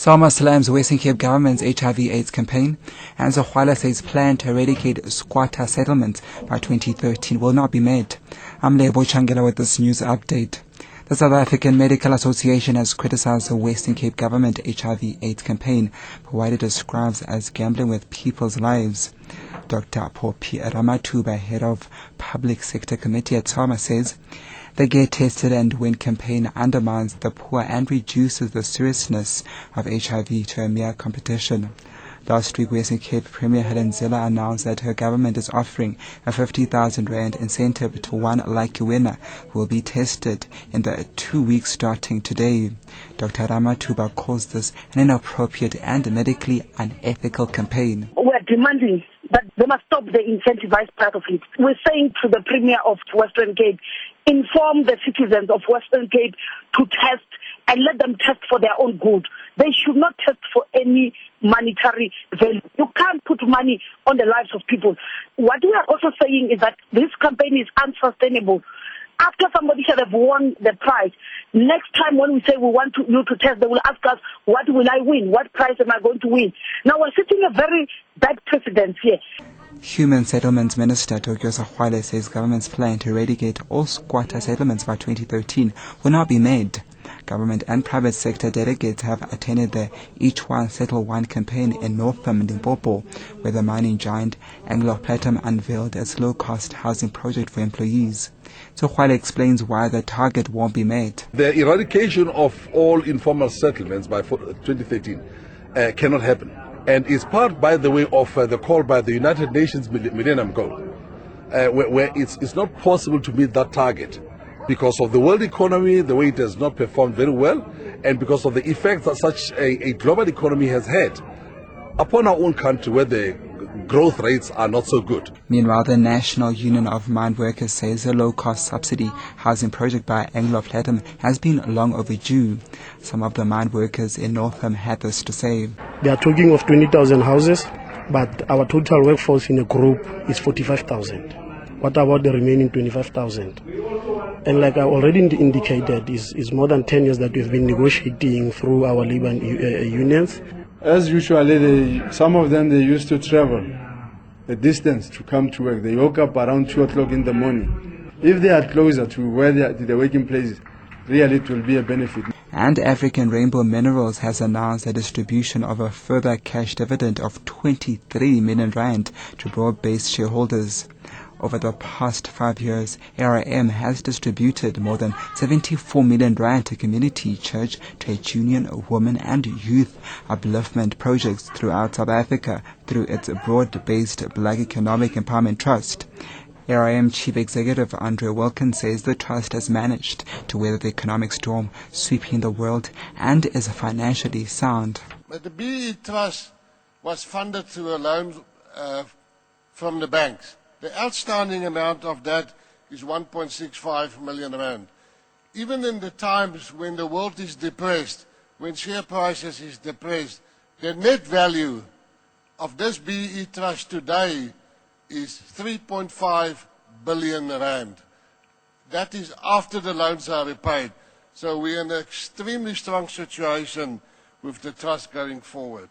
Salma slams Western Cape government's HIV/AIDS campaign, and Zohwala says plan to eradicate squatter settlements by 2013 will not be met. I'm Lebo Changela with this news update. The South African Medical Association has criticized the Western Cape government HIV/AIDS campaign for what it describes as gambling with people's lives. Dr. Popi Ramatuba, head of Public Sector Committee at SAMA, says the Get Tested and Win campaign undermines the poor and reduces the seriousness of HIV to a mere competition. Last week, Western Cape Premier Helen Zille announced that her government is offering a 50,000 rand incentive to one lucky winner who will be tested in the 2 weeks starting today. Dr. Ramatuba calls this an inappropriate and medically unethical campaign. We're demanding that they must stop the incentivized part of it. We're saying to the Premier of Western Cape, inform the citizens of Western Cape to test and let them test for their own good. They should not test for any monetary value. You can't put money on the lives of people. What we are also saying is that this campaign is unsustainable. After somebody should have won the prize, next time when we say we want you to test, they will ask us, what will I win? What prize am I going to win? Now we're setting a very bad precedent here. Human Settlements Minister Tokyo Zohwala says government's plan to eradicate all squatter settlements by 2013 will not be made. Government and private sector delegates have attended the Each One Settle One campaign in Northam, Limpopo, where the mining giant Anglo Platinum unveiled its low-cost housing project for employees. Zohwala explains why the target won't be met. The eradication of all informal settlements by 2013 cannot happen. And it's part, by the way, of the call by the United Nations Millennium Goal, where it's not possible to meet that target because of the world economy, the way it has not performed very well, and because of the effects that such a global economy has had upon our own country, where the growth rates are not so good. Meanwhile, the National Union of Mine Workers says the low-cost subsidy housing project by Anglo Platinum has been long overdue. Some of the mine workers in Northam had this to say. They are talking of 20,000 houses, but our total workforce in a group is 45,000. What about the remaining 25,000? And like I already indicated, it's more than 10 years that we've been negotiating through our labor unions. As usually, some of them, they used to travel a distance to come to work. They woke up around 2 o'clock in the morning. If they are closer to where the working place is, really it will be a benefit. And African Rainbow Minerals has announced the distribution of a further cash dividend of 23 million rand to broad-based shareholders. Over the past 5 years, ARM has distributed more than 74 million rand to community, church, trade union, women and youth upliftment projects throughout South Africa through its broad-based Black Economic Empowerment Trust. ARM Chief Executive Andre Wilkins says the trust has managed to weather the economic storm sweeping the world and is financially sound. But the BE Trust was funded through a loan from the banks. The outstanding amount of that is 1.65 million rand. Even in the times when the world is depressed, when share prices is depressed, the net value of this BE Trust today is 3.5 billion rand. That is after the loans are repaid. So we're in an extremely strong situation with the trust going forward.